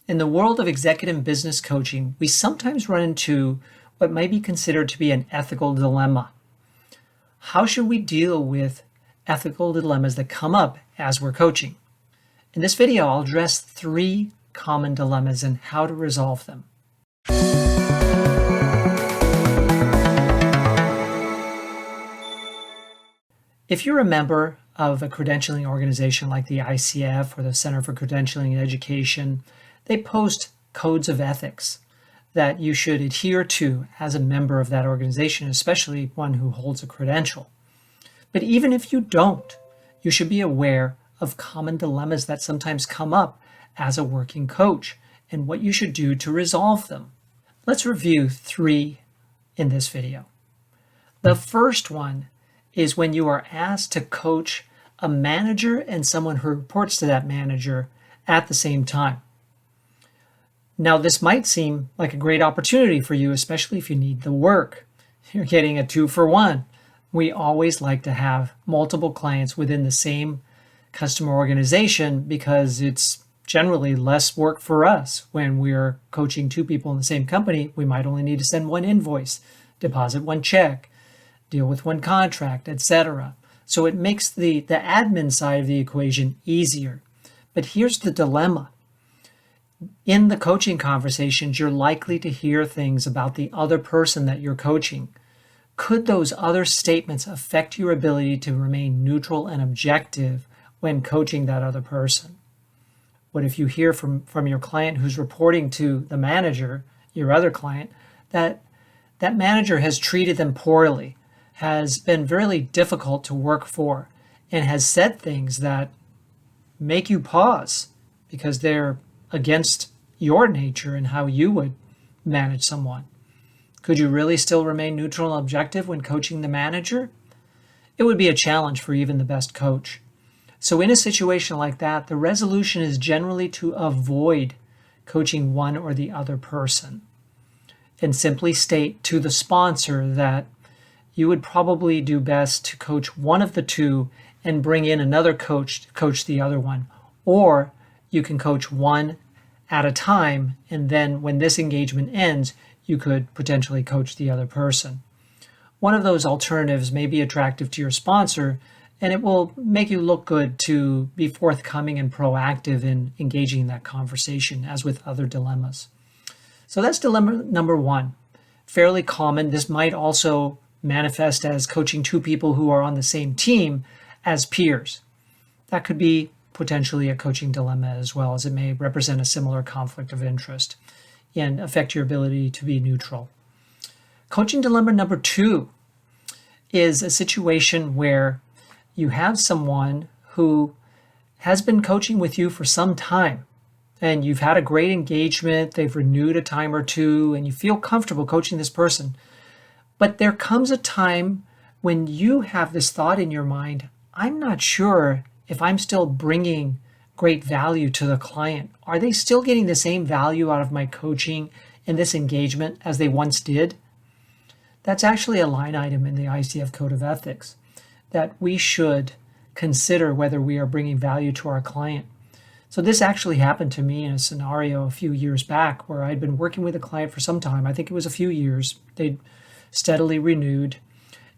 In the world of executive business coaching, we sometimes run into what might be considered to be an ethical dilemma. How should we deal with ethical dilemmas that come up as we're coaching? In this video, I'll address 3 common dilemmas and how to resolve them. If you're a member of a credentialing organization like the ICF or the Center for Credentialing and Education, they post codes of ethics that you should adhere to as a member of that organization, especially one who holds a credential. But even if you don't, you should be aware of common dilemmas that sometimes come up as a working coach and what you should do to resolve them. Let's review 3 in this video. The first one is when you are asked to coach a manager and someone who reports to that manager at the same time. Now, this might seem like a great opportunity for you, especially if you need the work. You're getting a 2-for-1. We always like to have multiple clients within the same customer organization because it's generally less work for us. When we're coaching 2 people in the same company, we might only need to send 1 invoice, deposit 1 check, deal with 1 contract, etc. So it makes the admin side of the equation easier. But here's the dilemma. In the coaching conversations, you're likely to hear things about the other person that you're coaching. Could those other statements affect your ability to remain neutral and objective when coaching that other person? What if you hear from your client who's reporting to the manager, your other client, that manager has treated them poorly, has been really difficult to work for, and has said things that make you pause because they're against your nature and how you would manage someone? Could you really still remain neutral and objective when coaching the manager? It would be a challenge for even the best coach. So in a situation like that, the resolution is generally to avoid coaching one or the other person and simply state to the sponsor that you would probably do best to coach one of the 2 and bring in another coach to coach the other one. Or you can coach one at a time, and then when this engagement ends, you could potentially coach the other person. One of those alternatives may be attractive to your sponsor, and it will make you look good to be forthcoming and proactive in engaging in that conversation, as with other dilemmas. So that's dilemma number 1. Fairly common. This might also manifest as coaching 2 people who are on the same team as peers. That could be potentially a coaching dilemma as well, as it may represent a similar conflict of interest and affect your ability to be neutral. Coaching dilemma number 2 is a situation where you have someone who has been coaching with you for some time and you've had a great engagement, they've renewed a time or 2, and you feel comfortable coaching this person. But there comes a time when you have this thought in your mind, I'm not sure if I'm still bringing great value to the client. Are they still getting the same value out of my coaching in this engagement as they once did? That's actually a line item in the ICF Code of Ethics, that we should consider whether we are bringing value to our client. So this actually happened to me in a scenario a few years back where I'd been working with a client for some time. I think it was a few years. They'd steadily renewed.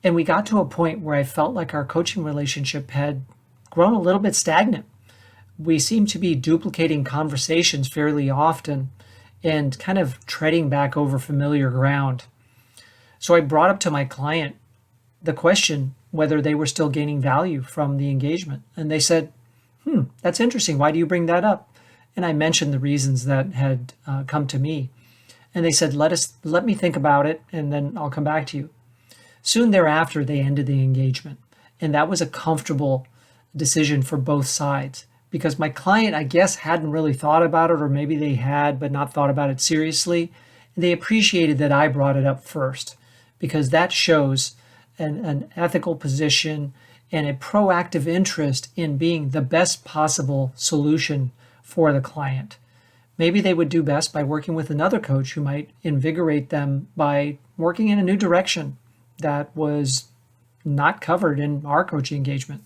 And we got to a point where I felt like our coaching relationship had grown a little bit stagnant. We seemed to be duplicating conversations fairly often and kind of treading back over familiar ground. So I brought up to my client the question whether they were still gaining value from the engagement. And they said, that's interesting. Why do you bring that up? And I mentioned the reasons that had come to me. And they said, let me think about it, and then I'll come back to you. Soon thereafter, they ended the engagement. And that was a comfortable decision for both sides because my client, I guess, hadn't really thought about it, or maybe they had, but not thought about it seriously. They appreciated that I brought it up first because that shows an ethical position and a proactive interest in being the best possible solution for the client. Maybe they would do best by working with another coach who might invigorate them by working in a new direction that was not covered in our coaching engagement.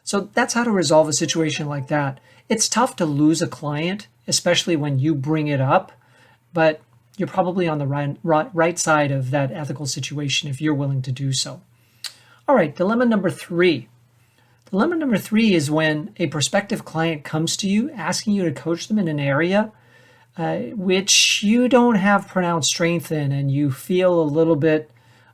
So that's how to resolve a situation like that. It's tough to lose a client, especially when you bring it up, but you're probably on the right side of that ethical situation if you're willing to do so. All right, dilemma number 3. Dilemma number 3 is when a prospective client comes to you asking you to coach them in an area which you don't have pronounced strength in, and you feel a little bit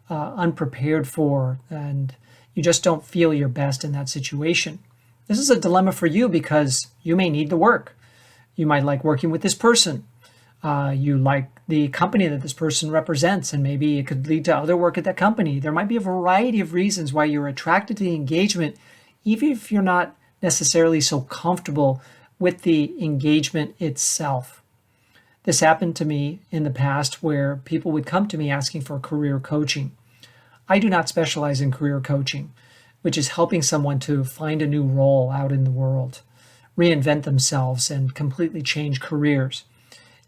unprepared for, and you just don't feel your best in that situation. This is a dilemma for you because you may need the work. You might like working with this person. You like the company that this person represents, and maybe it could lead to other work at that company. There might be a variety of reasons why you're attracted to the engagement, even if you're not necessarily so comfortable with the engagement itself. This happened to me in the past where people would come to me asking for career coaching. I do not specialize in career coaching, which is helping someone to find a new role out in the world, reinvent themselves, and completely change careers.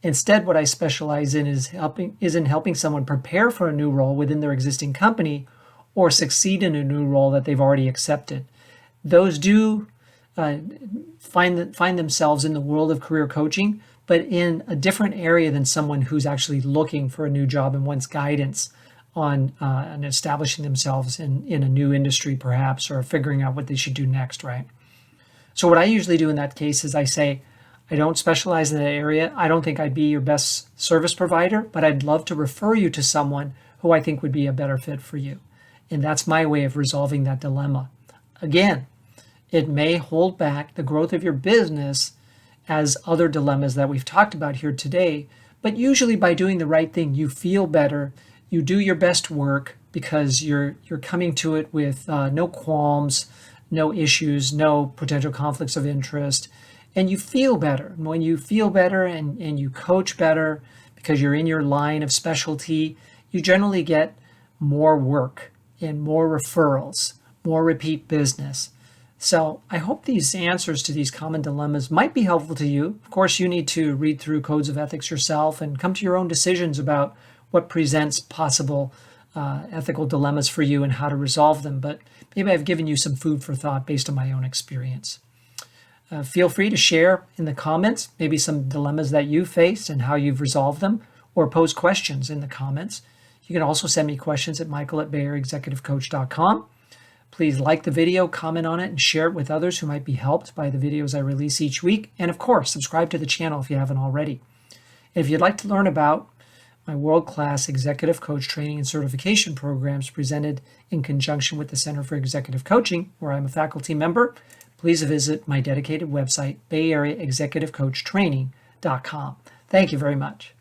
Instead, what I specialize in is in helping someone prepare for a new role within their existing company or succeed in a new role that they've already accepted. Those do find themselves in the world of career coaching, but in a different area than someone who's actually looking for a new job and wants guidance on establishing themselves in a new industry, perhaps, or figuring out what they should do next, right? So what I usually do in that case is I say, I don't specialize in that area. I don't think I'd be your best service provider, but I'd love to refer you to someone who I think would be a better fit for you. And that's my way of resolving that dilemma. Again, it may hold back the growth of your business as other dilemmas that we've talked about here today, but usually by doing the right thing, you feel better, you do your best work because you're coming to it with no qualms, no issues, no potential conflicts of interest, and you feel better. And when you feel better and you coach better because you're in your line of specialty, you generally get more work and more referrals, more repeat business. So I hope these answers to these common dilemmas might be helpful to you. Of course, you need to read through codes of ethics yourself and come to your own decisions about what presents possible ethical dilemmas for you and how to resolve them. But maybe I've given you some food for thought based on my own experience. Feel free to share in the comments maybe some dilemmas that you faced and how you've resolved them, or pose questions in the comments. You can also send me questions at michael@bayerexecutivecoach.com. Please like the video, comment on it, and share it with others who might be helped by the videos I release each week. And of course, subscribe to the channel if you haven't already. If you'd like to learn about my world-class executive coach training and certification programs presented in conjunction with the Center for Executive Coaching, where I'm a faculty member, please visit my dedicated website, BayAreaExecutiveCoachTraining.com. Thank you very much.